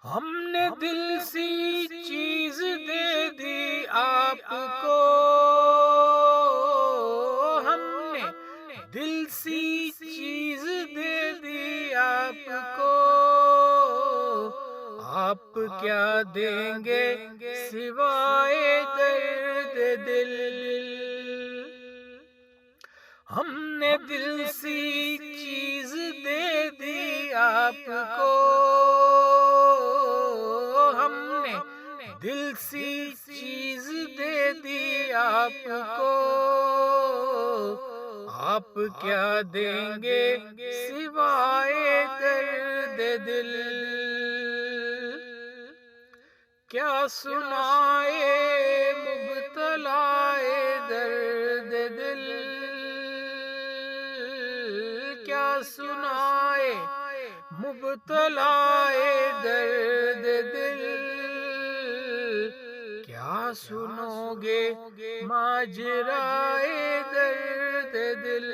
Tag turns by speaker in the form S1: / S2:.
S1: ہم نے دل سی چیز دے دی آپ کو، ہم نے دل سی چیز دے دی آپ کو، آپ کیا دیں گے سوائے درد دل۔ ہم نے دل سی چیز دے دی آپ کو، ہم نے دل سی چیز دے دی آپ کو، آپ کیا دیں گے سوائے درد دل۔ کیا سنائے مبتلائے درد دل، کیا سنائے مبتلائے درد دل، کیا سنو گے ماجرائے درد دل۔